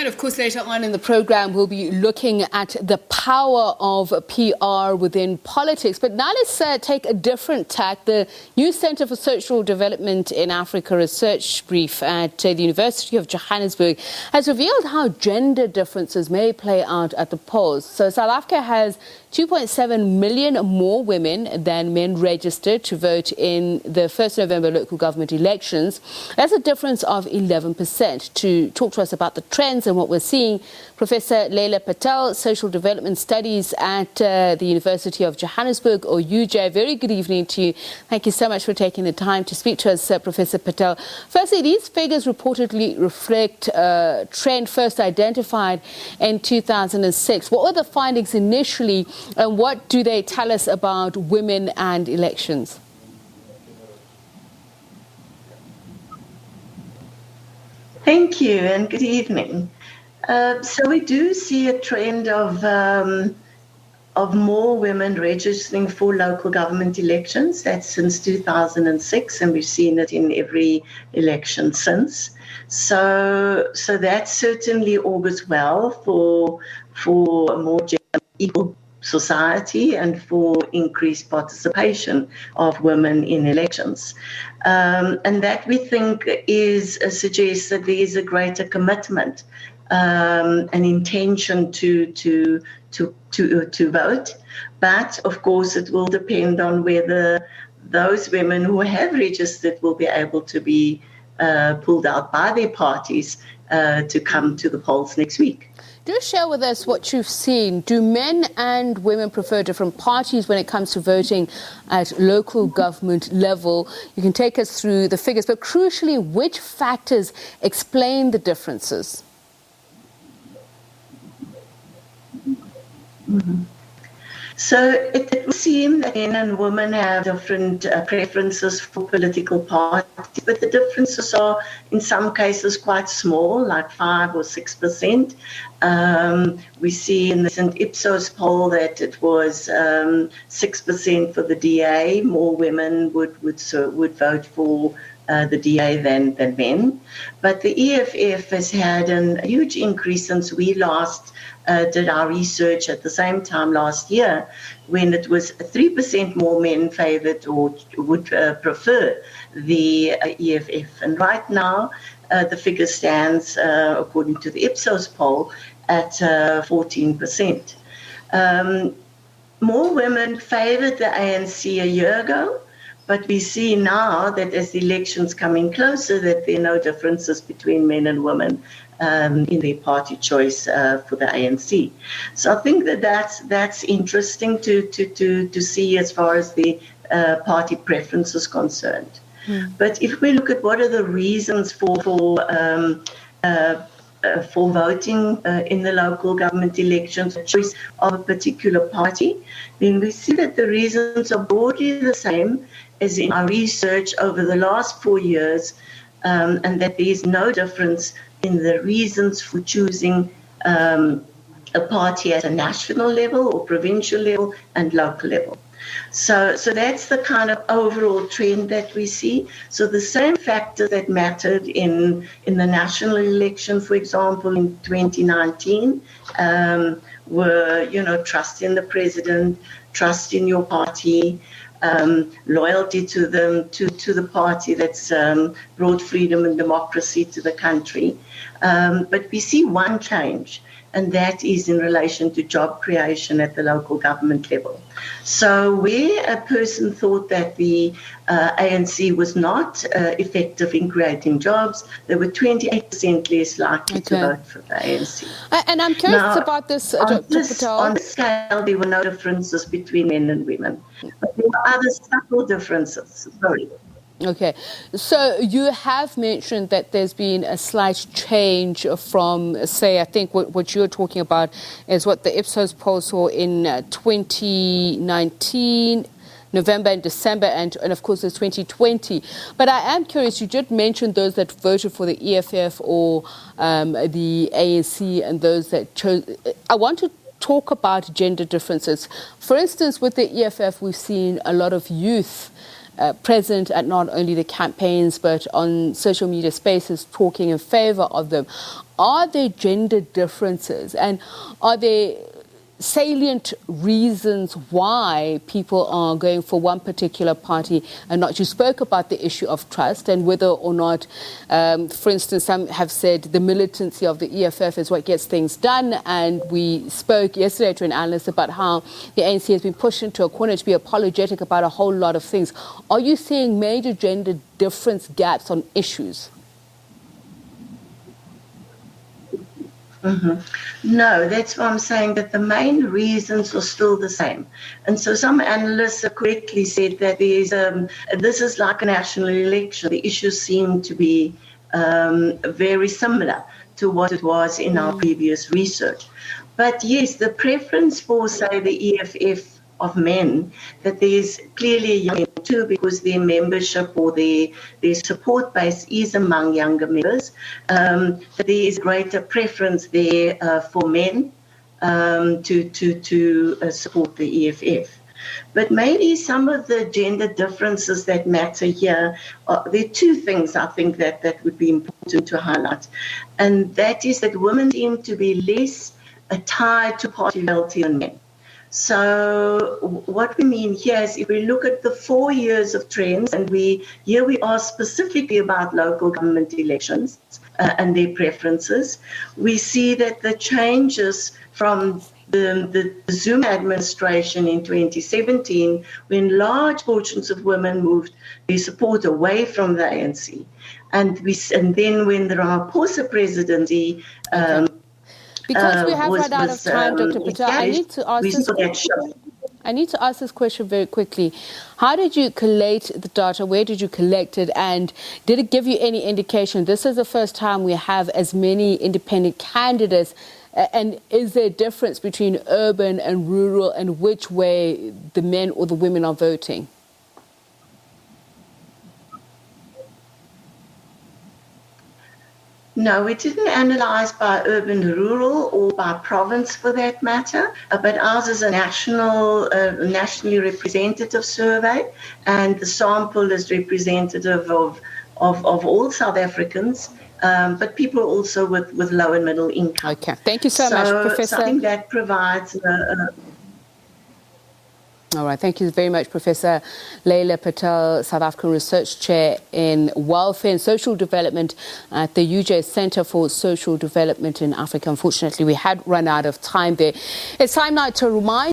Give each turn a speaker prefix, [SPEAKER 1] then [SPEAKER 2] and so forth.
[SPEAKER 1] of course, later on in the program, we'll be looking at the power of PR within politics. But now let's take a different tack. The new Centre for Social Development in Africa research brief at the University of Johannesburg has revealed how gender differences may play out at the polls. So South Africa has 2.7 million more women than men registered to vote in the 1st November local government elections. That's a difference of 11%. To talk to us about the trends and what we're seeing, Professor Leila Patel, Social Development Studies at the University of Johannesburg, or UJ. Very good evening to you. Thank you so much for taking the time to speak to us, Professor Patel. Firstly, these figures reportedly reflect a trend first identified in 2006. What were the findings initially, and what do they tell us about women and elections?
[SPEAKER 2] Thank you and good evening. So we do see a trend of more women registering for local government elections. That's since 2006, and we've seen it in every election since. So that certainly augurs well for a more equal society and for increased participation of women in elections. And that, we think, suggests that there is a greater commitment, an intention to vote. But of course, it will depend on whether those women who have registered will be able to be pulled out by their parties to come to the polls next week.
[SPEAKER 1] Do share with us what you've seen. Do men and women prefer different parties when it comes to voting at local government level? You can take us through the figures, but crucially, which factors explain the differences?
[SPEAKER 2] Mm-hmm. So it would seem that men and women have different preferences for political parties, but the differences are in some cases quite small, like 5 or 6%. We see in the St. Ipsos poll that it was 6% for the DA. More women would vote for the DA than men. But the EFF has had a huge increase since we last did our research at the same time last year, when it was 3% more men favoured or would prefer the EFF. And right now, the figure stands, according to the Ipsos poll, at 14%. More women favoured the ANC a year ago, but we see now that as the elections coming closer, that there are no differences between men and women in their party choice for the ANC. So I think that's interesting to see as far as the party preference is concerned. But if we look at what are the reasons for voting in the local government elections, the choice of a particular party, then we see that the reasons are broadly the same as in our research over the last 4 years, and that there is no difference in the reasons for choosing a party at a national level or provincial level and local level. So that's the kind of overall trend that we see. So the same factors that mattered in the national election, for example, in 2019, were, trust in the president, trust in your party, loyalty to the party that's brought freedom and democracy to the country. But we see one change, and that is in relation to job creation at the local government level. So where a person thought that the ANC was not effective in creating jobs, they were 28% less likely to vote for the ANC.
[SPEAKER 1] And I'm curious about this, Dr. Patel.
[SPEAKER 2] On this scale, there were no differences between men and women. But there were other subtle differences. Sorry.
[SPEAKER 1] Okay, so you have mentioned that there's been a slight change from, say, I think what you're talking about is what the Ipsos poll saw in 2019, November and December, and of course it's 2020. But I am curious, you did mention those that voted for the EFF or the ANC and those that chose. I want to talk about gender differences. For instance, with the EFF, we've seen a lot of youth present at not only the campaigns but on social media spaces talking in favor of them. Are there gender differences, and are there salient reasons why people are going for one particular party and not? You spoke about the issue of trust and whether or not, for instance, some have said the militancy of the EFF is what gets things done, and we spoke yesterday to an analyst about how the ANC has been pushed into a corner to be apologetic about a whole lot of things. Are you seeing major gender difference gaps on issues?
[SPEAKER 2] No, that's why I'm saying that the main reasons are still the same. And so some analysts have correctly said that this is like a national election. The issues seem to be very similar to what it was in our previous research. But yes, the preference for, say, the EFF of men, that there's clearly young men too, because their membership or their support base is among younger members, that there is greater preference there for men to support the EFF. But maybe some of the gender differences that matter here, there are two things I think that would be important to highlight. And that is that women seem to be less tied to party loyalty than men. So what we mean here is if we look at the 4 years of trends, and here we are specifically about local government elections and their preferences, we see that the changes from the Zuma administration in 2017, when large portions of women moved their support away from the ANC, and then when the Ramaphosa presidency
[SPEAKER 1] because we have run out of time, Dr. Patel, I need to ask this question very quickly. How did you collate the data? Where did you collect it? And did it give you any indication? This is the first time we have as many independent candidates. And is there a difference between urban and rural, and which way the men or the women are voting?
[SPEAKER 2] No, we didn't analyze by urban, rural, or by province for that matter, but ours is a nationally representative survey, and the sample is representative of all South Africans, but people also with low and middle income.
[SPEAKER 1] Okay, thank you so much, Professor.
[SPEAKER 2] So I think that provides
[SPEAKER 1] All right, thank you very much, Professor Leila Patel, South African Research Chair in Welfare and Social Development at the UJ Centre for Social Development in Africa. Unfortunately, we had run out of time there. It's time now to remind